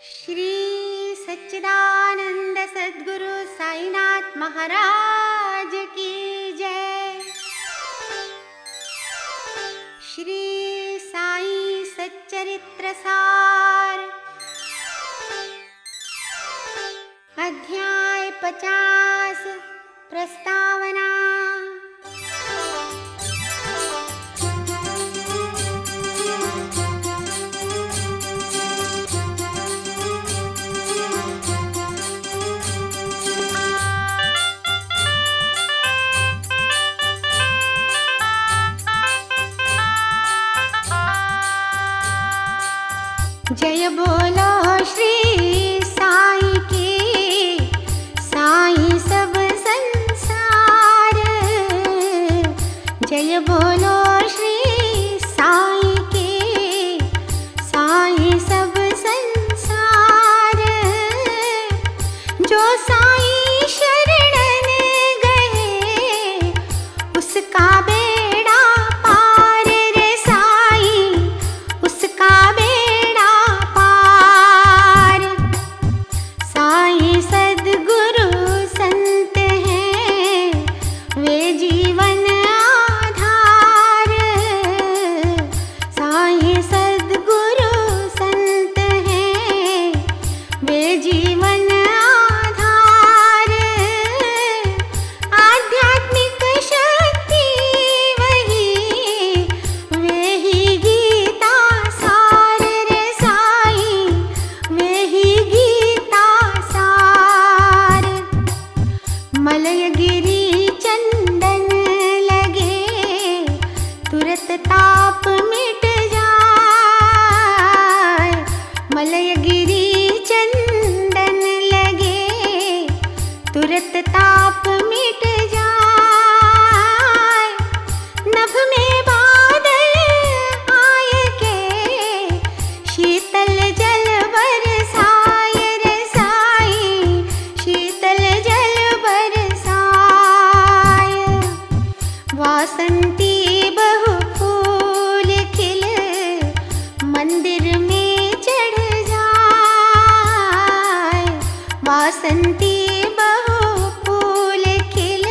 श्री सच्चिदानंद सद्गुरु साईनाथ महाराज की जय। श्री साई सच्चरित्र सार अध्याय 50 प्रस्तावना। जय बोलो श्री साई की, साई सब संसार। जय बोलो श्री साई की, साई सब संसार। जो साई शरण गए उसका बेड़ा पार रे साई, उसका ताप मिट जाए। मलयगिरी चंदन लगे तुरत ताप मिट जाए। नभ में बादल आए के शीतल जल बरसाए रे साई, शीतल जल बरसाए। वासंती वासंती बहु फूल खिल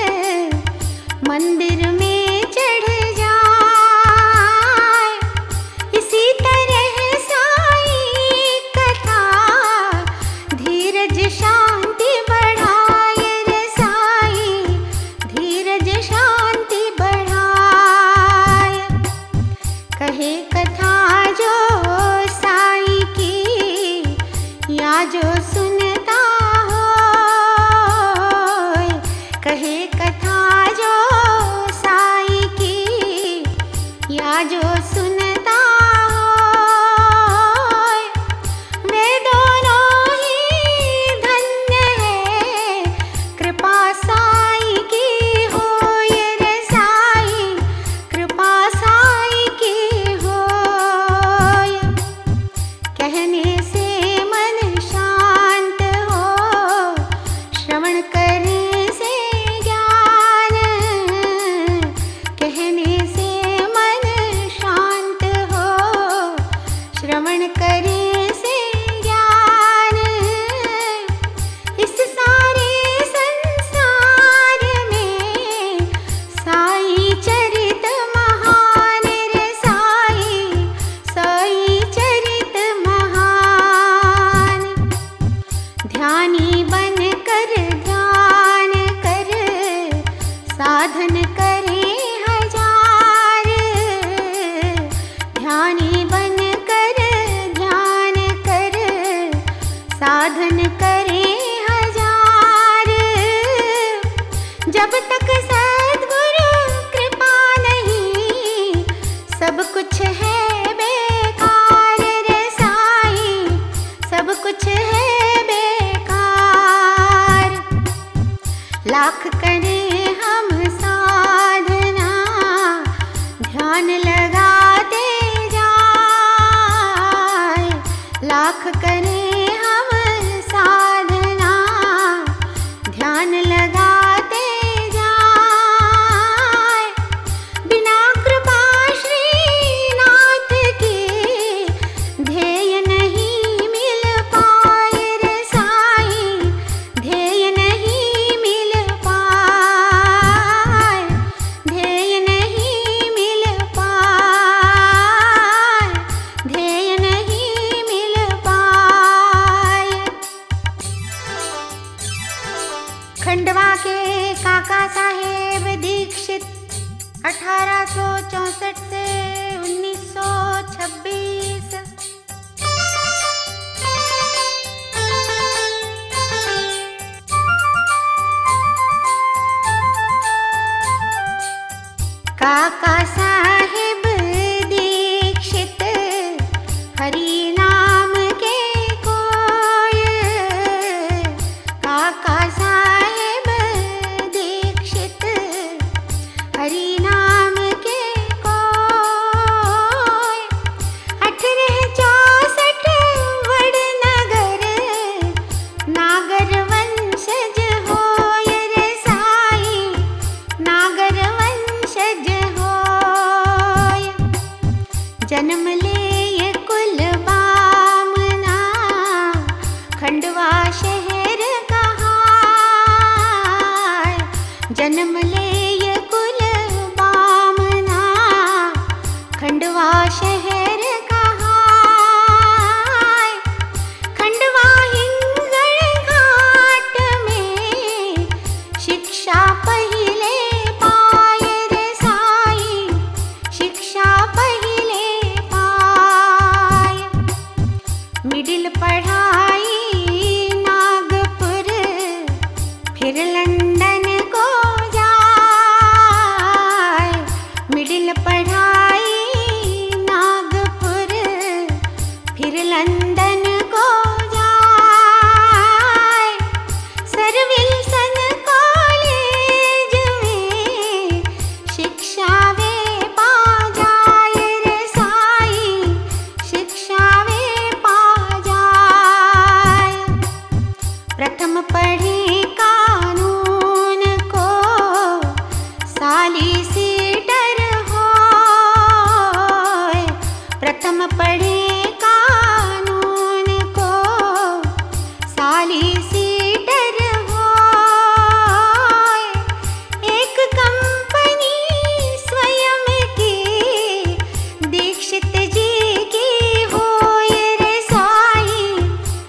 मंदिर में चढ़ जाए। इसी तरह साई कथा धीरज शांति बढ़ाए रे साई, धीरज शांति बढ़ाए। कहे कथा जो साई की या जो सुनता, कहे कथा जो साई की या जो सुनता हो, वे दोनों ही धन्य है। कृपा साई की हो रे साई, कृपा साई की हो। कहने से मन शांत हो, श्रवण करे श्रवण करे से ज्ञान। इस सारे संसार में साई चरित महान रे साई, साई चरित महान। ध्यानी बन कर ध्यान कर साधन करे हजार। ध्यानी बन साधन करे हजार। जब तक सद्गुरु कृपा नहीं सब कुछ है बेकार रे साई, सब कुछ है बेकार। लाख करें हम साधना ध्यान लगाते जाए। लाख करें साधना ध्यान लगाते जाए। बिना कृपा श्रीनाथ के ध्येय नहीं मिल पाए। साहेब दीक्षित 1864 से 1926। काका साहेब दीक्षित हरि नाम के कोय। काका साहेब दीक्षित हरि नाम के कोय। 1864 वडनगर नागर वंशज होय रे साई, नागर वंशज होय। जन्म ले ये कुल बामना खंडवा शहर कहाय। जन्म ले ये कुल बामना खंडवा शहर कहाय। खंडवा हिंगण घाट में शिक्षा पहिले पाय रे साई, शिक्षा पहिले पाय। मिडिल पढ़ाई नागपुर फिर लंदन को जाए। मिडिल पढ़ाई नागपुर फिर लंदन को जाए। सर विल्सन कॉलेज में शिक्षा वे पा जाए रे साई, शिक्षा वे पा जाए। प्रथम पढ़े कानून को सॉलिसिटर होय। प्रथम पढ़े कानून को सॉलिसिटर होय। एक कंपनी स्वयं की दीक्षित जी की होय रे साई,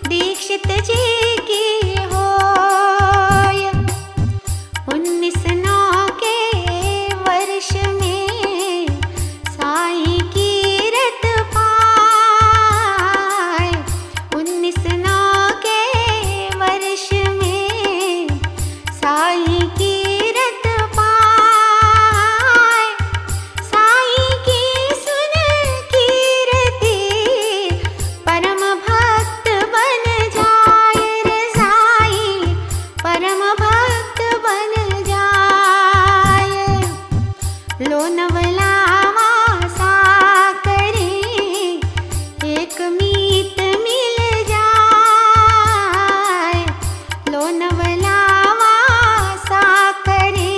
दीक्षित जी की होय। 1909 के वर्ष में साई कीरत पाय। 1909 के वर्ष में साई कीरत पाय। साई की सुन कीरति परम भक्त बन जाए रे साई, परम भक्त बन जाए। लोनावला वासा करे एक मीत मिल जाए। लोनावला वासा करे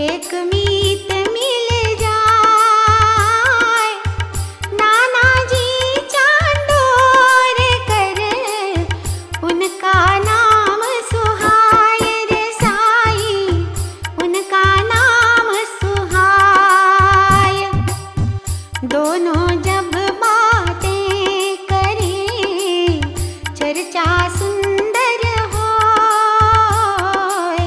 एक मीत मिल जाए। नानाजी चांदोर कर उनका नाम सुहाय रे साई, उनका नाम सुहाय। दोनों जब बातें करें चर्चा सुंदर होय।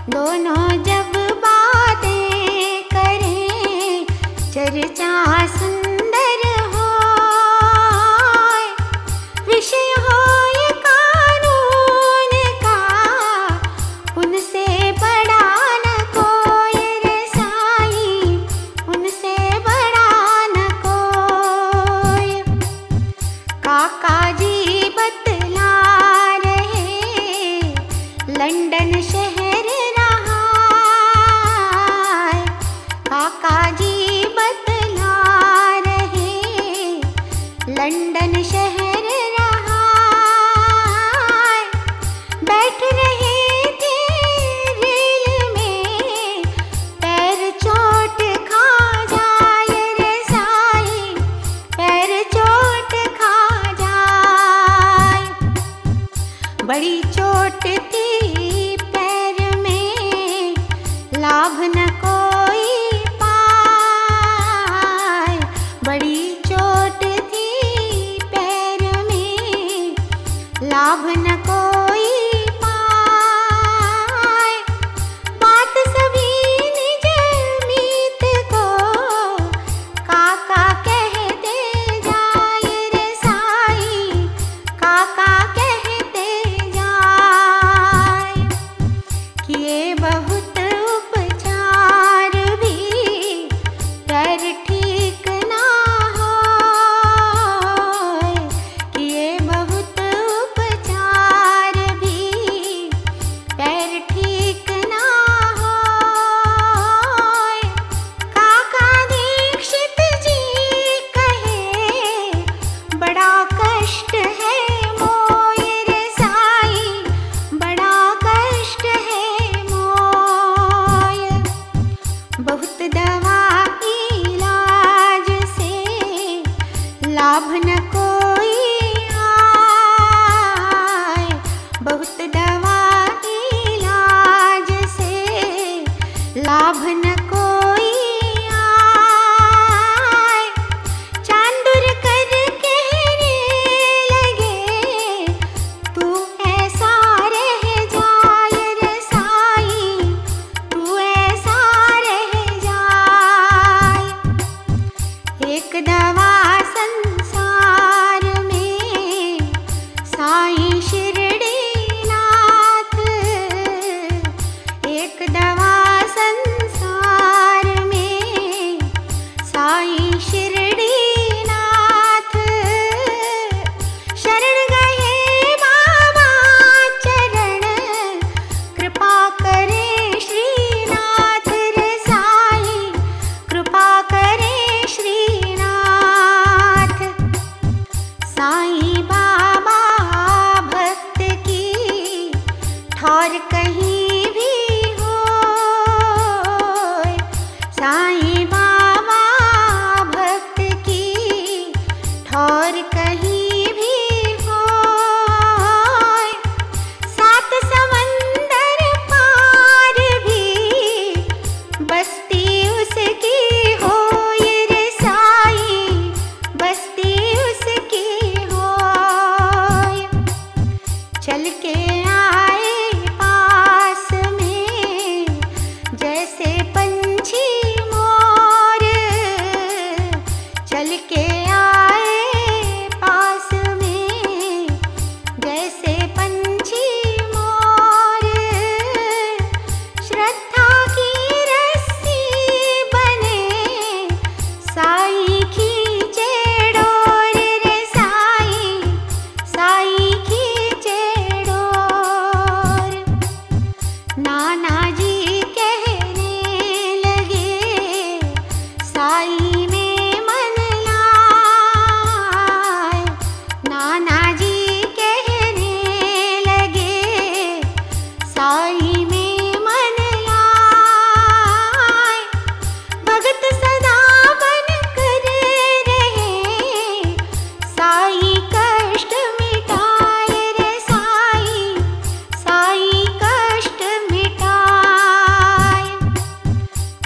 दोनों जब बातें करें चर्चा सुंदर होय। विषय होय कानून का उनसे बड़ा न कोय रे साई, उनसे बड़ा न कोय। काका जी बतला रहे लंदन शहर रहाय। काका जी बतला रहे लंदन शहर रहाय। बैठ रहे थे रेल में पैर चोट खा जाए रे साई, पैर चोट खा जाए। बड़ी चोट थी पैर में लाभ न कोई पाए। बड़ी चोट थी पैर में लाभ न कोई पाए। कष्ट है मोय रे साईं, बड़ा कष्ट है मोय। बहुत दवा इलाज से लाभ न कोई आए, बहुत दवा इलाज से लाभ न कोई आए। चांदुर कर कहने लगे तू ऐसा रह जाए रे साईं, तू ऐसा रह जाए। एक दवा संसार में साईं शिरडी नाथ, एक दवा संसार में साईं शिरडी नाथ। शरण गए बाबा चरण, कृपा करे श्रीनाथ रे साईं, कृपा करे श्रीनाथ। साईं बाबा भक्त की ठौर कहीं भी होए, साईं बाबा भक्त की ठौर कहीं भी होए। सात समंदर पार भी बस्ती उसकी होए रे साईं, बस्ती उसकी होए। चल के आए पास में जैसे पंछी मोर, चल के आए पास में जैसे पंछी मोर। श्रद्धा की रस्सी बने साईं खींचे डोर रे साईं, साईं खींचे डोर। नाना जी कहने लगे साईं में मन लाए, नाना जी कहने लगे साईं में मन लाए। भगत सदा बन कर रहे साईं कष्ट मिटाए रे साईं, साईं कष्ट मिटाए।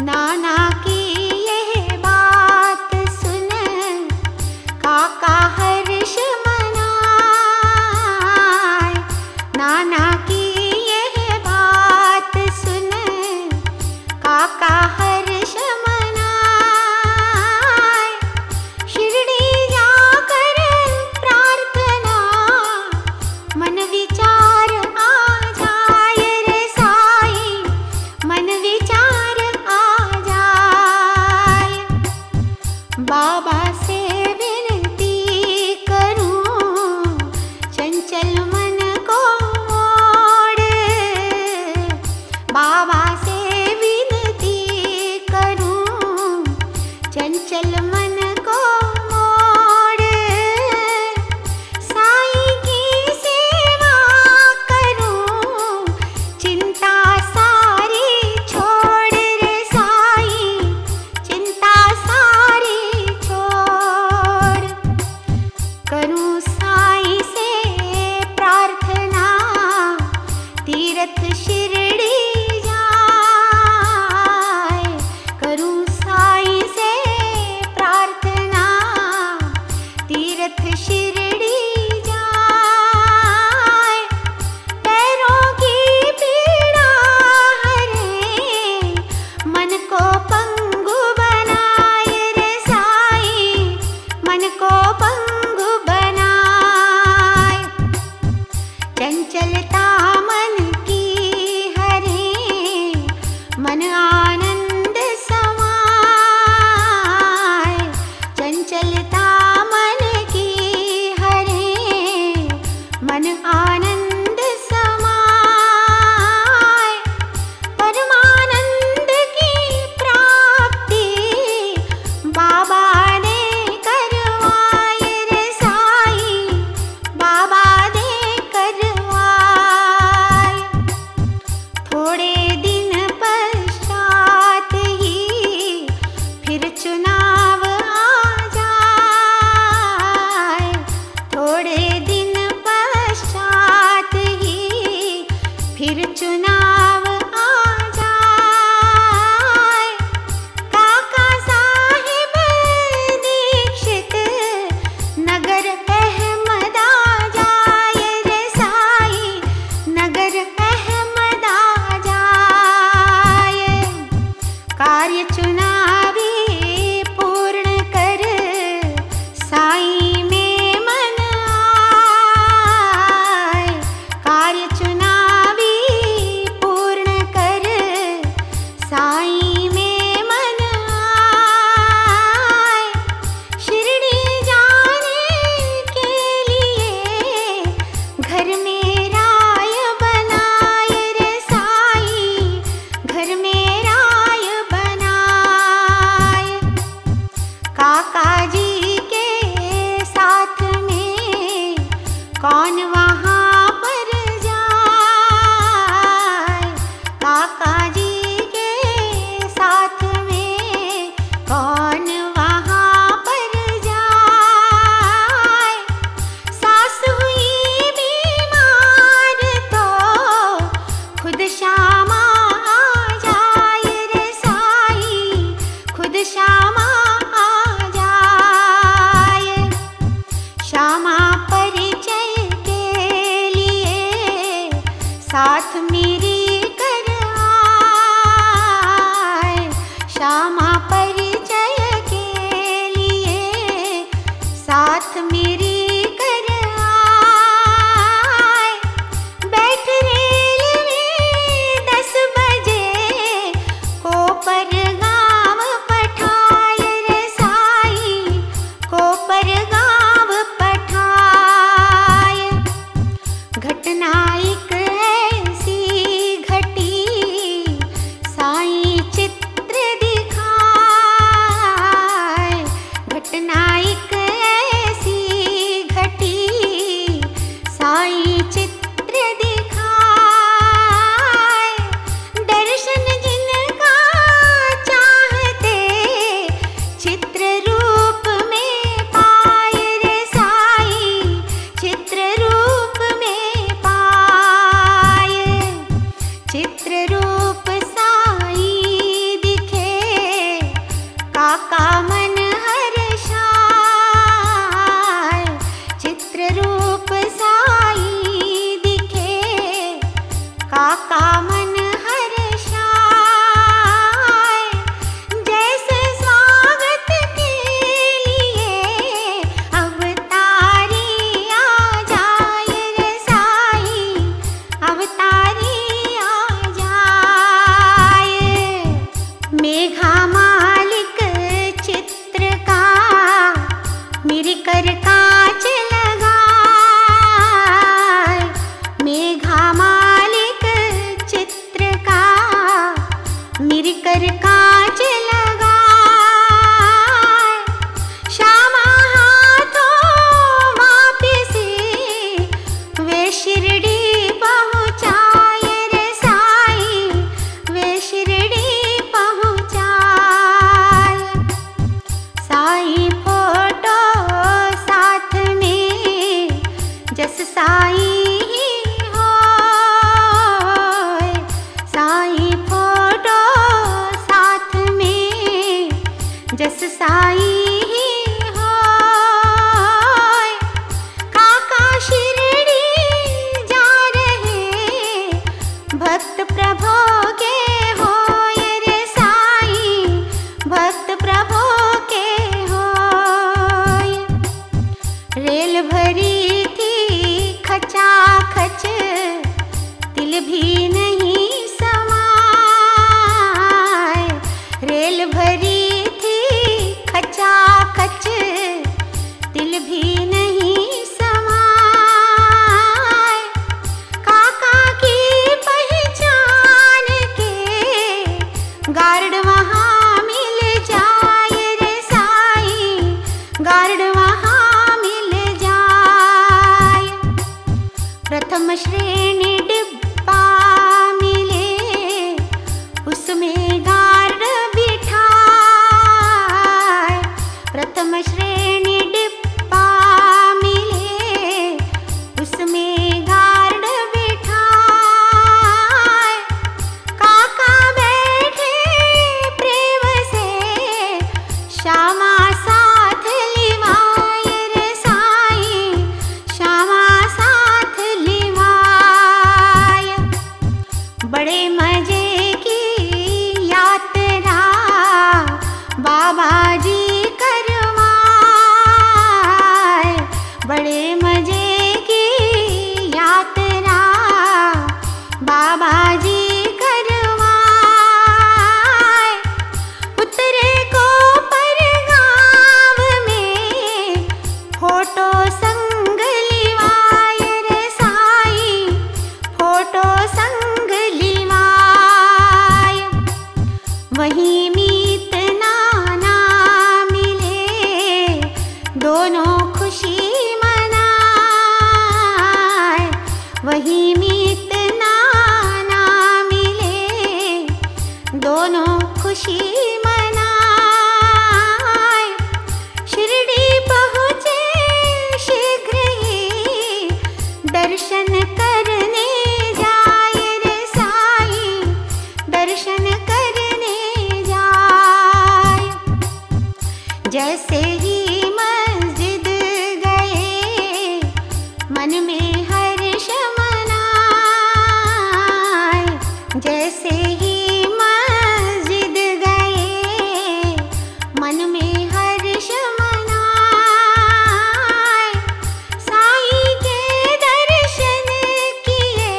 नाना की यह बात सुन काका हर्ष मनाए, नाना की यह बात सुन काका हर्ष मनाए। शिरडी जाकर प्रार्थना मन विचार आ जाए रे साईं, मन विचार आ जाए। बाबा से विनती करूं चंचल मन को मोड़, बाबा से विनती करूं चंचल मन को मोड़। साईं की सेवा करूं चिंता सारी छोड़ रे साईं, चिंता सारी छोड़। करूं साईं से प्रार्थना तीर्थ शिरडी जाए, करूं साईं से प्रार्थना तीर्थ शिरडी जाए। पैरों की पीड़ा हरे मन को पंगु बनाए रे साईं, मन को पंगु बनाए। चंचलता मन की हरे मन आनंद समाए, चंचलता मन की कौन वहाँ पर जाए, काका जी के साथ में कौन वहाँ पर जाए। सास हुई बीमार तो खुद श्यामा आ जाए रे साई, खुद श्यामा आ जाए। श्यामा परिचय के लिए साथ मेरी कर आए, श्यामा परिचय के लिए साथ मेरी कर आए। बैठ रेलवे 10 बजे कोपर गाँव पठाए रे साई, कोपर गाँव पठाए। घटना एक ऐसी घटी साई चित्र दिखाए, घटना एक ऐसी घटी साई चित्र दिखाए। दर्शन जिनका चाहते चित्र रूप में पाए रे साई, चित्र रूप में पाए। चित्र रूप साई दिखे काका मन हर्षाए, चित्र रूप साई दिखे काका मन हर्षाए। जैसे स्वागत के लिए अवतारी आ जाए रे साई, अवतारी आ जाए। मेघा मालिक चित्र का मेरी कर कांच लगाए, मेघा मालिक चित्र का मेरी कर कांच लगाए। श्यामा हाथों वापिसी वे शिरडी पहुँचाए रे साई, वे शिरडी पहुँचाए। साई फोटो साथ में जस साई ही होए, साई फोटो साथ में जस साई ही होए। काका शिरडी जा रहे भक्त प्रभु के होए रे साई, भक्त प्रभु के होए। रेल भरी थी खचाखच, तिल भी नहीं समाए। रेल भरी थी खचाखच, तिल भी नहीं समाए। काका की पहचान के गार्ड वहाँ मिल जाए रे साई, गार्ड वहाँ मिल जाए। प्रथम श्रेणी डिब्बा मिले उसमें गार्ड बिठाए, प्रथम श्रेणी डिब्बा मिले उसमें गार्ड बिठाए। काका बैठे प्रेम से श्यामा साथ लिवाए रे साई, श्यामा साथ लिवाए। दर्शन करने जाए रे साईं, दर्शन करने जाए। जैसे ही मस्जिद गए मन में हर्ष मनाए, जैसे ही मस्जिद गए मन में हर्ष मनाए। साईं के दर्शन किए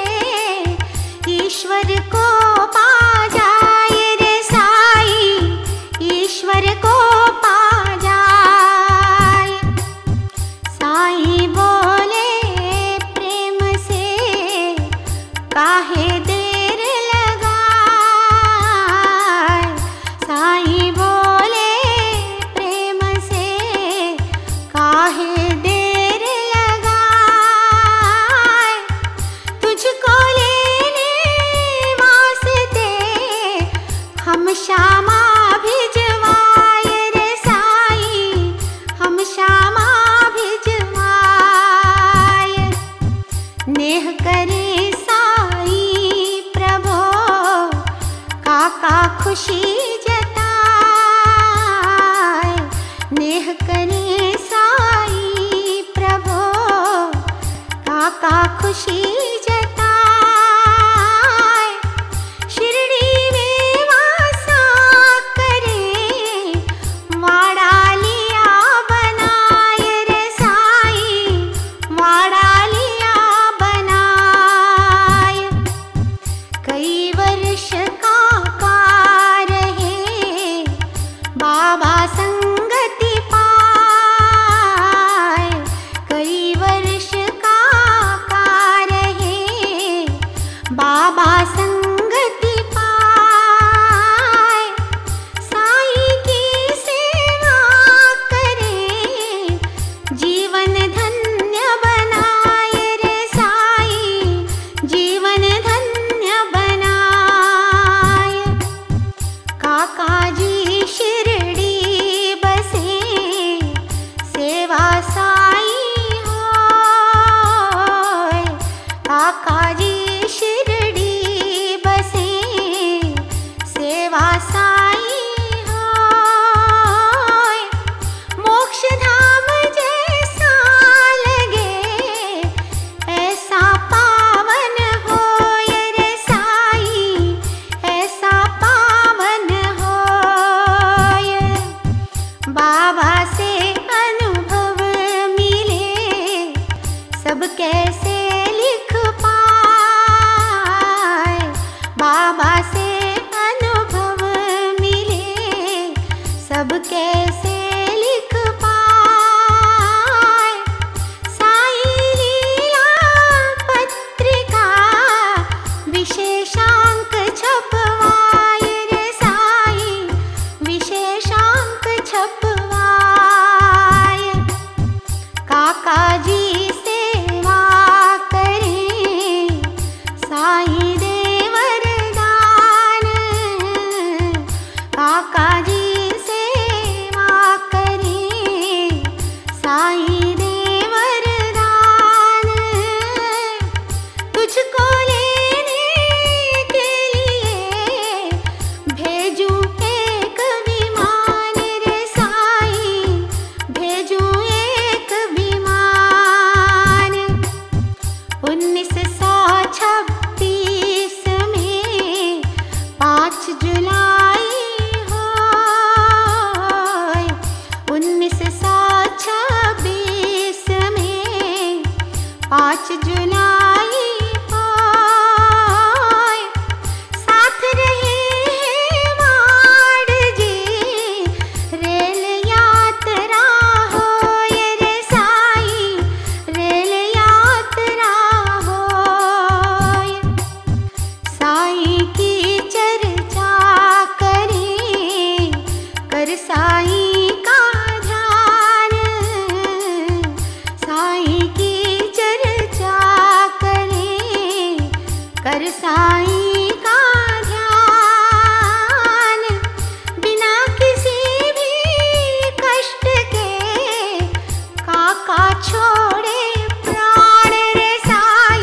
ईश्वर को पा जाए रे साईं, ईश्वर को पा जाए। साईं बोले प्रेम से काहे देर लगाए, साईं बोले प्रेम से काहे देर लगाए। तुझको लेने वास्ते हम श्यामा भिजवाए रे साईं, हम श्यामा भिजवाए। नेह करे साईं प्रभो काका खुशी जताए, नेह करे साईं प्रभो काका खुशी जताए। शिरडी में वासा करे वाड़ा लिया बनाए रे साईं, वाड़ा लिया बनाए। कई वर्ष काका रहे बाबा संगति पाए, कई वर्ष काका रहे बाबा संगति पाए। साईं की सेवा करे जीवन धन्य बनाए रे साईं, जीवन धन्य बनाए। काका जी शिरडी बसे सेवा साईं होय, काका जी शिरडी बसे सेवा साईं होय। मोक्ष धाम जैसा लगे ऐसा पावन होय रे साईं, ऐसा पावन होय। बाबा से अनुभव मिले सब कैसे लिख पाए, बाबा से अनुभव मिले सब कैसे लिख पाए। साईं लीला पत्रिका विशेषांक छपवाए रे साईं, विशेषांक छपवाए। काका जी सेवा करें साईं दे वरदान, काका जी सेवा करें साईं दे वरदान। तुझको लेने के लिए भेजूं एक विमान रे साईं, भेजूं एक विमान। 1926 में 5 जुलाई होय, 1926 में 5 जुलाई होय। साथ रहे हैं वाड़ जी रेल यात्रा होय रे साईं, रेल यात्रा होय। साईं की चर्चा करें कर साईं का ध्यान, साईं की चर्चा करें कर साईं का ध्यान। बिना किसी भी कष्ट के काका छोड़े प्राण रे साईं,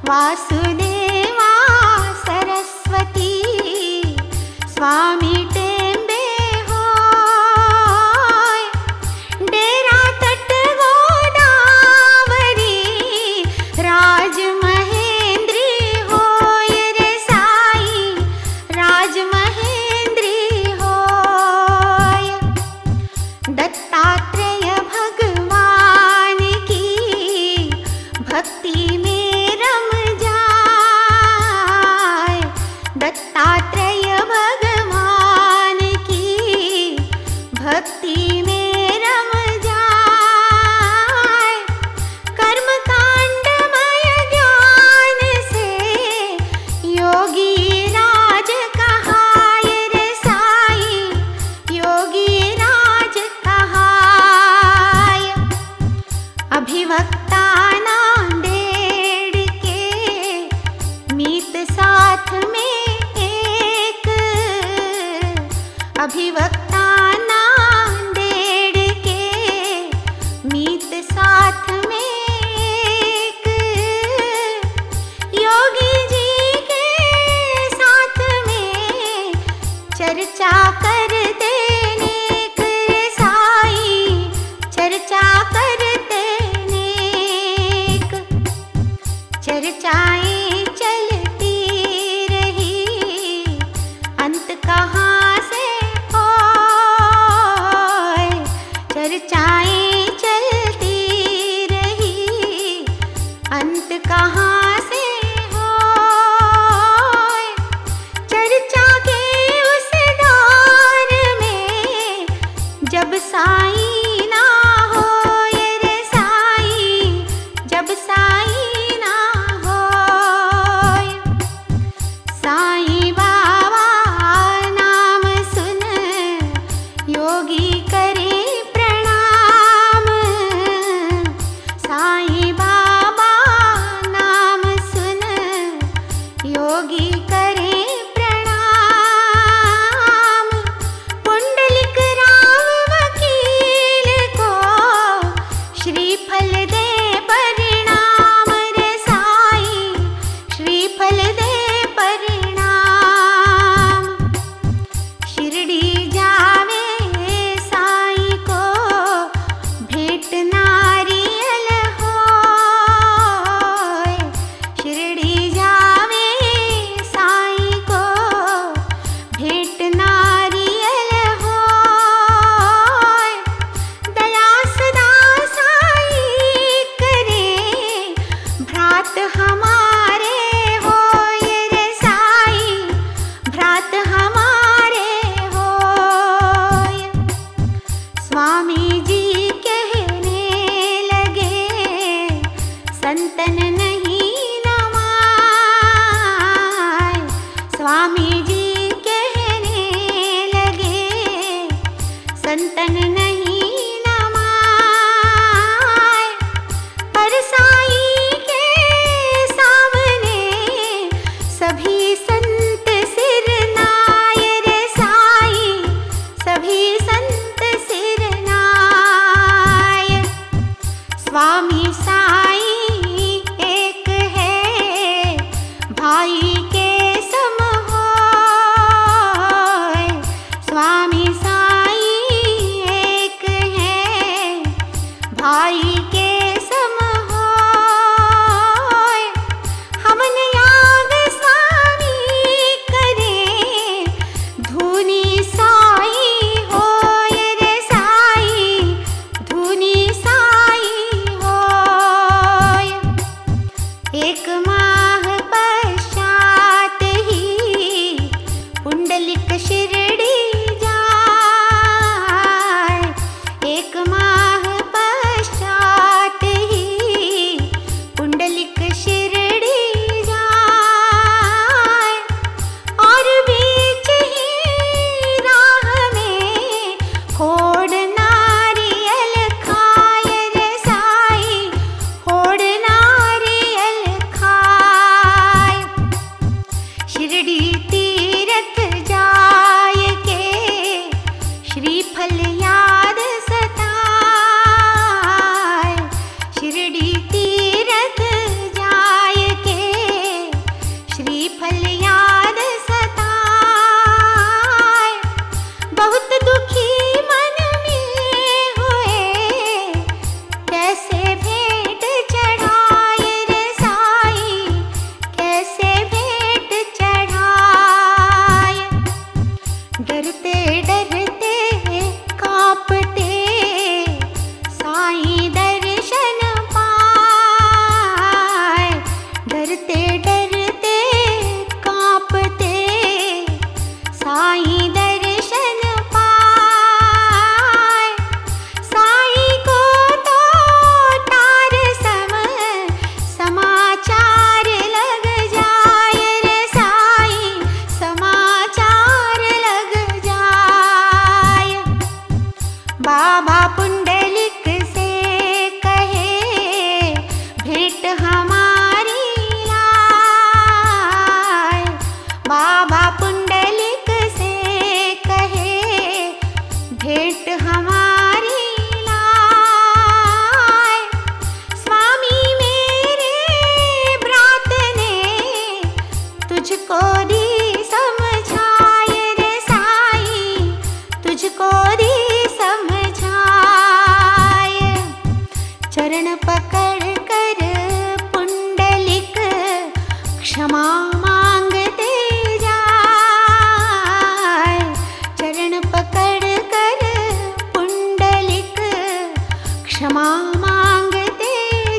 वासुदेवा सरस्वती स्वामी टेम्बे होय। डेरा तट गोदावरी राजमहेंद्री होय रे साई राजमहेंद्री होय। दत्तात्रेय भगवान की भक्ति में रम जाए। दत्तात्रेय भगवान की भक्ति में रम जाए। कर्म कांडमय ज्ञान से योगी राज कहाय रे साई योगी राज कहाय। अभिवक्ता नांदेड़ के मीत साथ में एक। अभिवक्ता नांदेड़ के मीत साथ में एक। योगी जी के साथ में चर्चा करते नेक रे साई चर्चा करते नेक। चर्चाएं चलती रही अंत कहाँ से होय। चर्चाएं चलती रही अंत कहाँ से होय। चर्चा के उस दौर में जब साई ना होय रे साई जब साई ना होय। साई बाबा नाम सुन योगी करे प्रणाम। साई बाबा नाम सुन योगी करे प्रणाम। पुंडलिक राव वकील को श्रीफल दे परिणाम रे साई श्रीफल दे परिणाम। शिरडी जावे साई को भेंट नारियल होय। शिरडी जावे साई को भेंट नारियल होय। दया सदा साई करे भ्रात हमारे होय रे साई भ्रात हमारे होय। स्वामी जी कहने लगे संतन नहीं नमाय। स्वामी जी कहने लगे संतन नहीं नमाय। पर साई के सामने सभी संत सिर नाय रे साई सभी संत सिर नाय। स्वामी साई एक है भाई के सम होय। स्वामी साई एक है भाई के सम होय। हमन याग स्वामी करें धुनी साई होय रे साई धुनी साई होय। एक माह पश्चात ही पुंडलिक शिरडी जाय। एक माह पश्चात पकड़ कर पुंडलिक क्षमा मांगते जाए। चरण पकड़ कर पुंडलिक क्षमा मांगते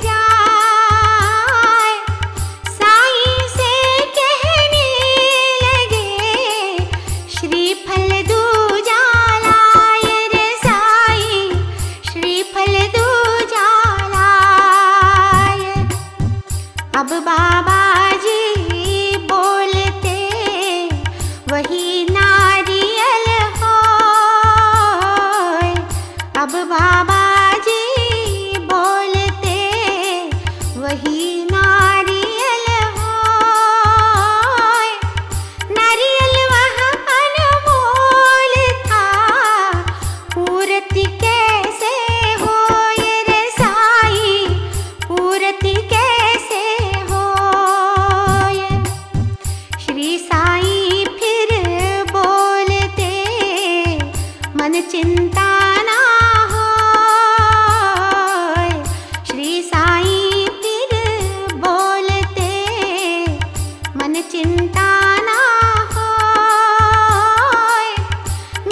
जाए। साईं से कहने लगे श्रीफल दूजा लाए रे साईं, श्रीफल दूजा लाए। अब बाबा जी बोलते वही नारियल होय। अब बाबा जी बोलते वही नारियल होय। नारियल वह अनमोल था, पूर्ति कैसे होय रे साईं, पूर्ति कैसे होय। श्री साईं फिर बोलते मन चिंता ना होय। श्री साईं फिर बोलते मन चिंता ना होय।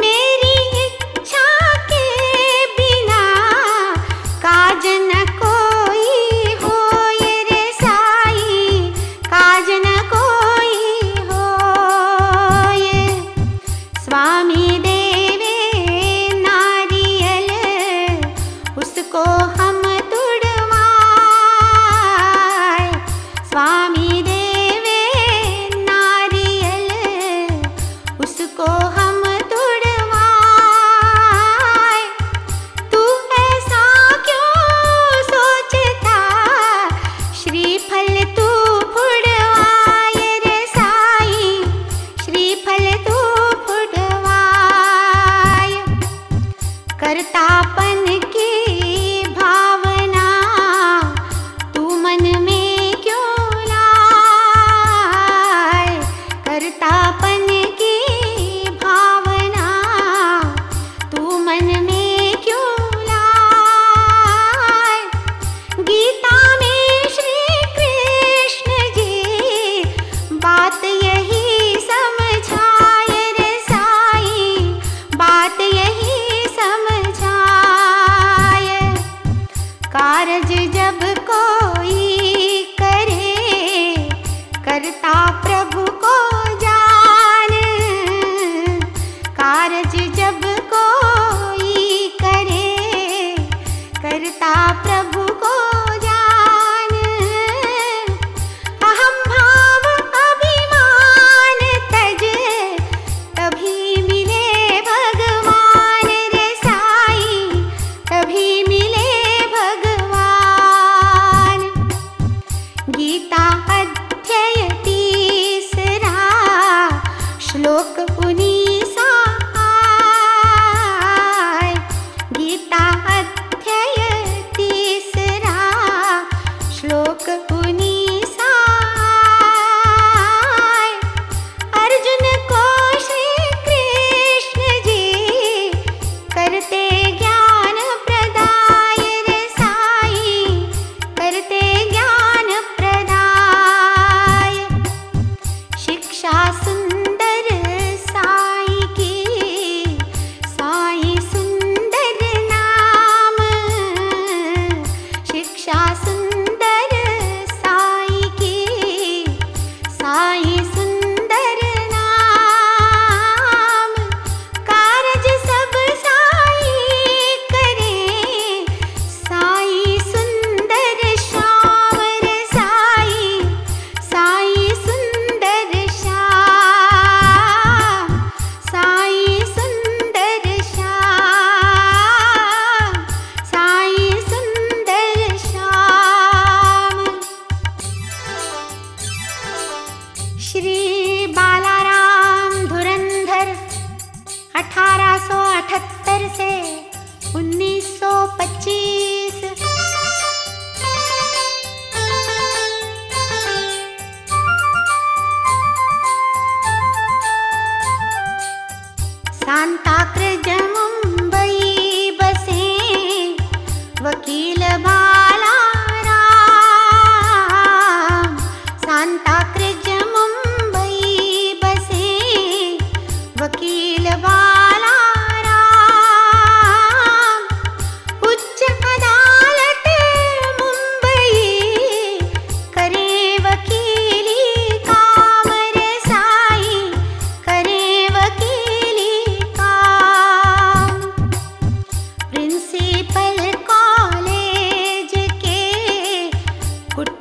मेरी इच्छा के बिना काज न कोई होय रे साईं, काज न कोई होय। स्वामी देवे नारियल उसको हम तुड़वाए। स्वामी देवे नारियल उसको हम तुड़वाए। तू ऐसा क्यों सोचता, श्रीफल तू फुड़वाए रे साईं, श्रीफल तू फुड़वाए। कर्तापन की भावना तू मन में क्यों लाए। कर्तापन की भावना तू मन में क्यों लाए। गीता में श्री कृष्ण जी बात यही समझाए रे साईं, बात यही समझाए। कारज जब कोई करे करता प्रभु को जान। कारज जब कोई करे करता प्रभु को जान। अहम भाव अभिमान तज तभी मिले भगवान रे साईं, तभी मिले भगवान। गीता अध्याय 3 श्लोक 19 आय। गीता अध्याय 3 श्लोक 19 आय। अर्जुन को श्री कृष्ण जी करते ज्ञान प्रदाय रे साईं, करते ज्ञान प्रदाय। शिक्षा सुंदर साईं की, साईं सुंदर नाम। शिक्षा सुंदर साईं की, साईं सुंदर नाम। कारज सब साईं करे, साईं सुंदर श्याम रे साईं, साईं सुंदर श्याम, साईं सुंदर श्याम, साईं सुंदर श्याम।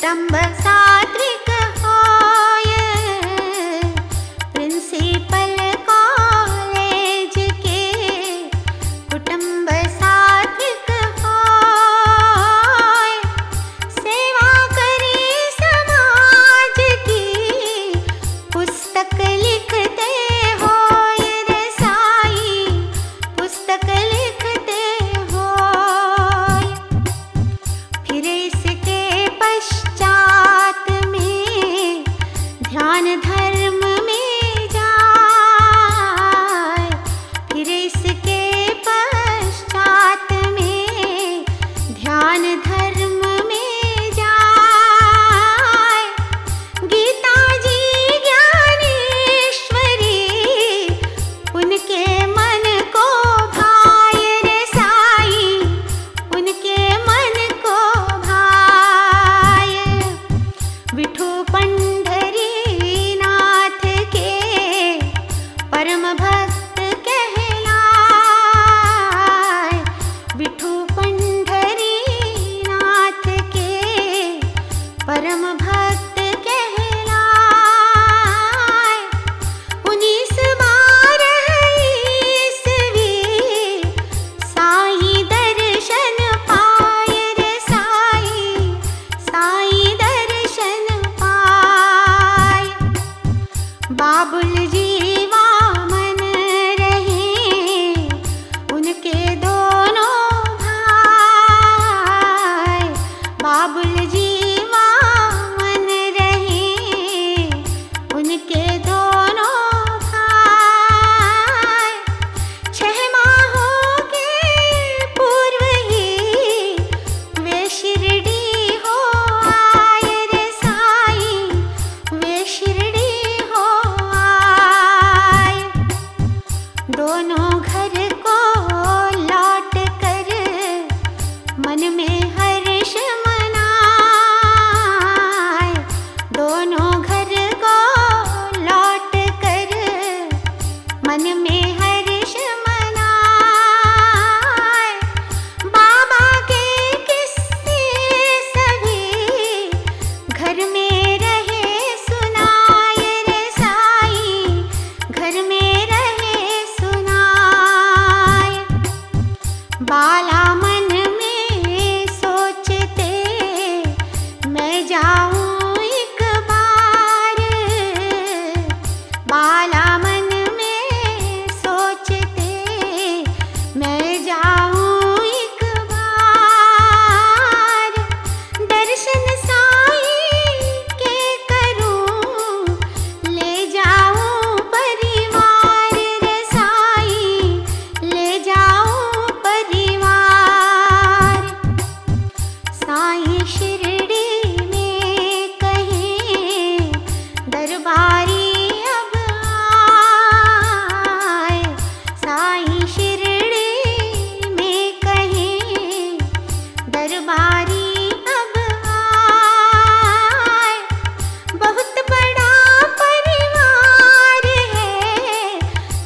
कुटुंब सात्विक होय, प्रिंसिपल कॉलेज के कुटुंब सात्विक होय, सेवा करे समाज की पुस्तक लिखते होय रे साई, पुस्तक लिखते होय। फिर इसके पश्चात में ध्यान धर्म में जाए, फिर इसके पश्चात में ध्यान धर्म में जाए। गीता जी ज्ञानेश्वरी उनके मन को भाए रे साई, उनके मन को भाए। विठू पंढरीनाथ के परम भक्त कहलाए, विठू पंढरीनाथ के परम भक्त कहलाए। 19 बारह ईस्वी साई दर्शन पाए रे साई, साई दर्शन पाए। बाबुल जी वामन रहे उनके दोनों भाई, बाबुल जी वामन रहे उनके दोनों भाई। 6 माहों के पूर्व ही वे शिरडी हो आए रे साई, वे शिरडी हो आए। दोनों घर को लौट कर मन में हर्ष मनाए, दोनों घर को लौट कर मन में हर्ष मनाए। बाबा के किस्से सभी घर में रहे सुनाए रे साई, घर में रहे सुनाए। बाला मन में सोचते मैं जाऊं एक बार, बाला मन में सोचते मैं जाऊं एक बार। दर्शन साई के करूं ले जाऊं परिवार रे साई, ले जाऊं परिवार। साई शिरडी में कहीं दरबारी अब आए, साई शिरडी में कहीं दरबारी अब आए। बहुत बड़ा परिवार है,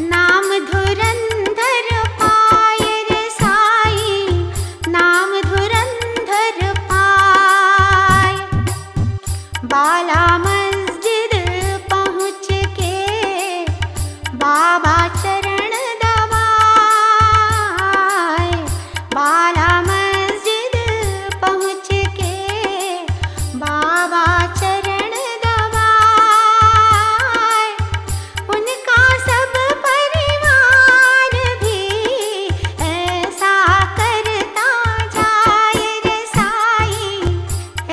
नाम धुरंधर पाए रे साई, नाम धुरंधर पाए। बाला मस्जिद पहुँच के बाबा चरण दबाए, बाला मस्जिद पहुँच के बाबा चरण दबाए। उनका सब परिवार भी ऐसा करता जाए रे साई,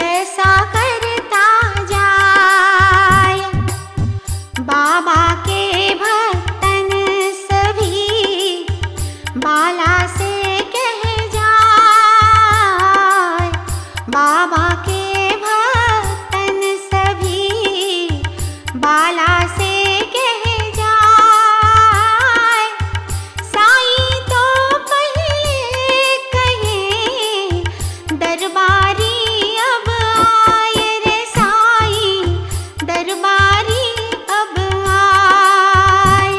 ऐसा करता जाए। बाबा के भक्तन सभी बाला से कह जाए, बाबा के भक्तन सभी बाला से कह जाए। साई तो पहले कहे दरबारी अब आए रे साई, दरबारी अब आए।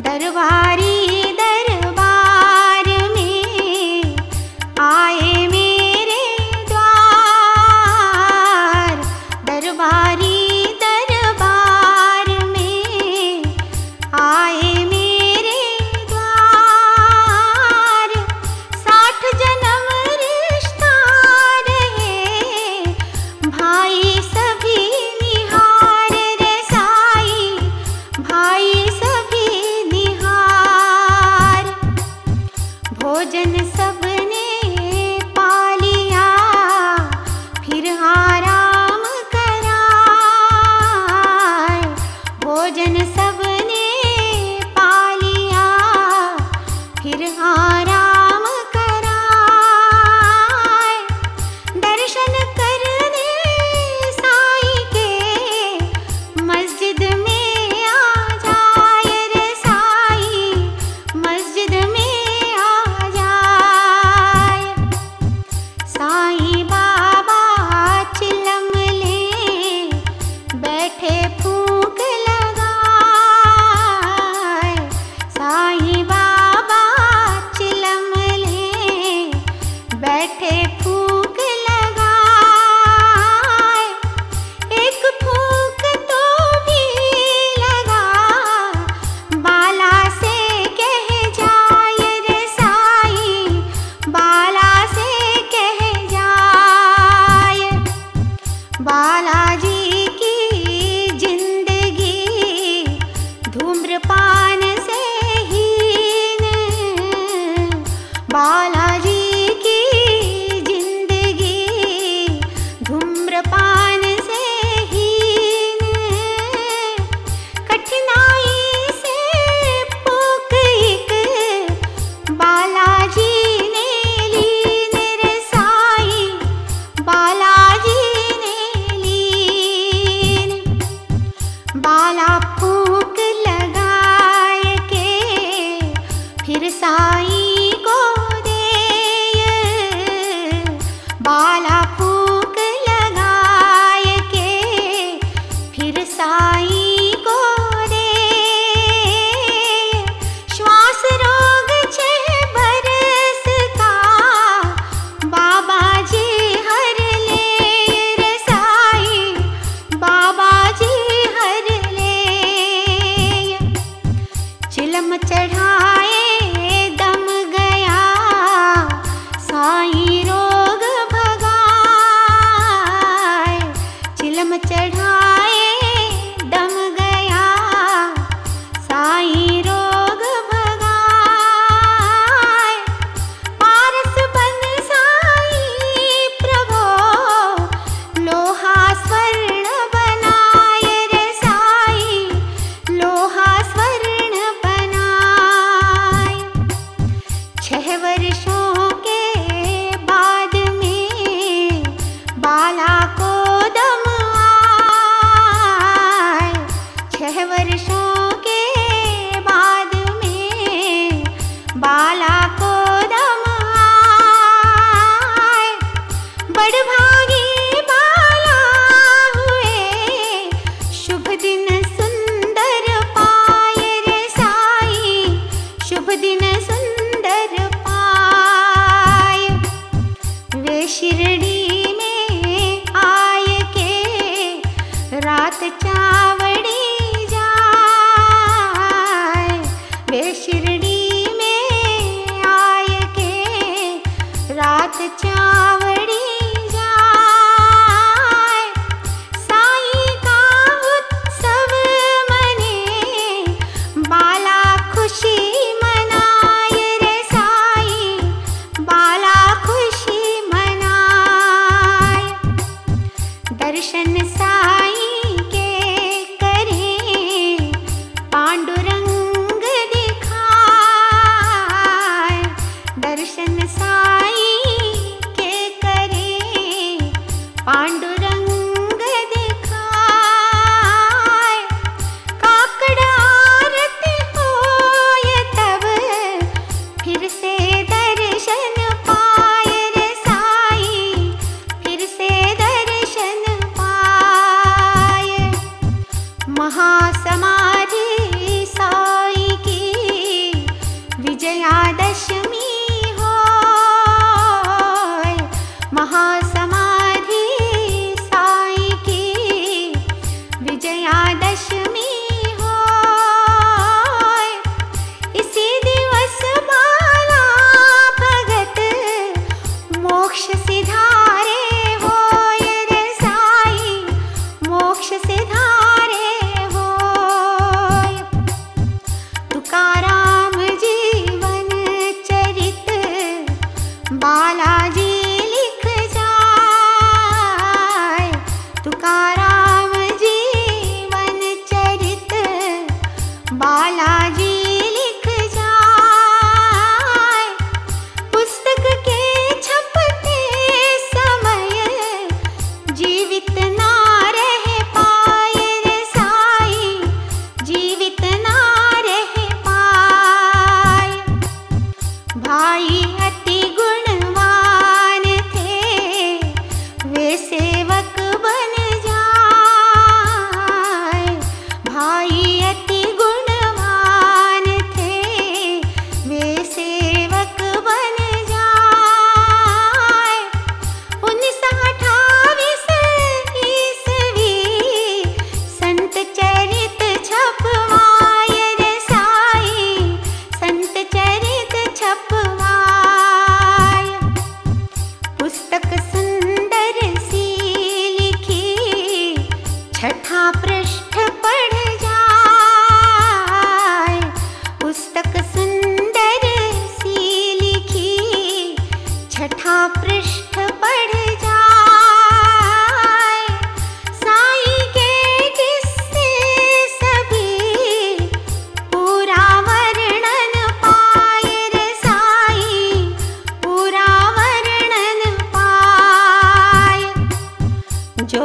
दरबारी दरबार में आए मेरे द्वार। बालाजी की जिंदगी धूम्रपान से हीन, बालाजी की जिंदगी धूम्रपान से हीन, कठिनाई से फूंक एक बालाजी ने ली रे साईं, बालाजी ने लीन। बाला फूंक लगाए के फिर साईं को दे, बाला फूंक लगाए के फिर साईं को दे। श्वास रोग 6 बरस का बाबा जी हर ले रे साईं, बाबा जी हर ले। चिलम चढ़ाए दम गया साईं रोग भगाए, चिलम चढ़ाए दम गया साईं रोग भगाए। पारस बन साईं प्रभो लोहा स्वर्ण बनाए रे साईं, लोहा स्वर्ण बनाए। 6 वर्षों के बाद में बाला को दम आए, 6 वर्षों के बाद में बाला को दम आए। बड़भागी बाला हुए शुभ दिन सुंदर पाए रे साईं, शुभ दिन सुंदर पाए। वे शिरडी में आए के रात चावड़ी जाए, वे शिरडी में आए के रात चावड़ी जाए। साईं का उत्सव मने बाला खुशी मनाए रे साईं, बाला खुशी मनाए। दर्शन साईं के करें पांडुरंग दिखाए, दर्शन साईं के करें पांडुरंग दिखाए। काकड़ आरती होए तब फिर से दर्शन पाए रे साईं, फिर से दर्शन पाए। महासमाधि साईं की विजयादशमी होय, महासमाधि साईं की विजयादशमी होय। इसी दिवस बाला भगत मोक्ष सिधारे होय रे साईं, मोक्ष सिधारे होय। तुकाराम जीवन चरित बालाजी लिख जाए,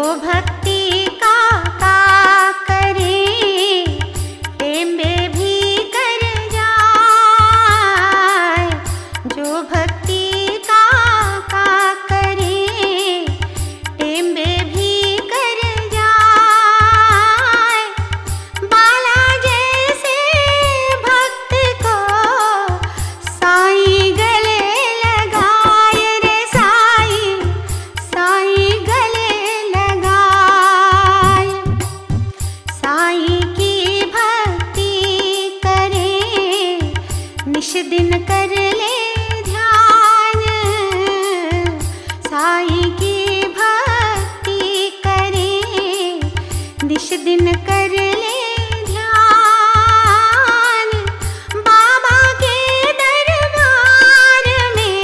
भक्ति का करे टेम्बे भी कर जाए, जो भक्ति का करे टेम्बे भी कर जाए। बाला जैसे भक्त को साईं गले लगाए रे, साईं साईं गले लगाए। साईं की भक्ति करे निश दिन कर ले ध्यान, साईं की भक्ति करे निश दिन कर ले ध्यान। बाबा के दरबार में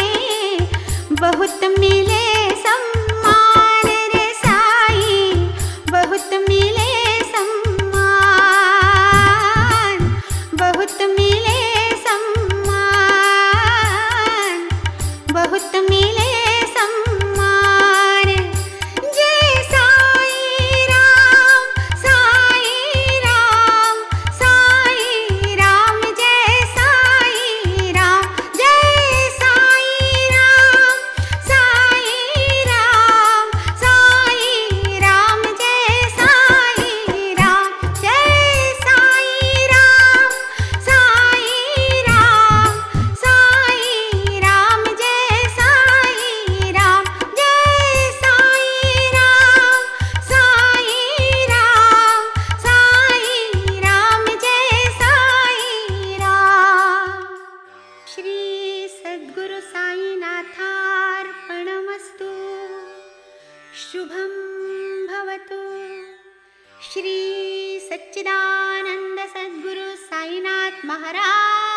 बहुत मिले सम्मान रे, साईं बहुत मिले सम्मान, बहुत मिले सम्मान, बहुत मिले सम्मान। जय साईं राम, साईं राम, साईं राम, जय साईं राम, जय साईं राम, साईं राम, साईं राम, जय साईं राम, जय साईं राम, साईं राम, साईं राम, जय साईं राम, जय साईं राम, साईं राम, साईं राम, जय साईं राम। श्री सद्गुरु साईनाथार्पणमस्तु। शुभं भवतु। श्री सच्चिदानंद सद्गुरु साईनाथ महाराज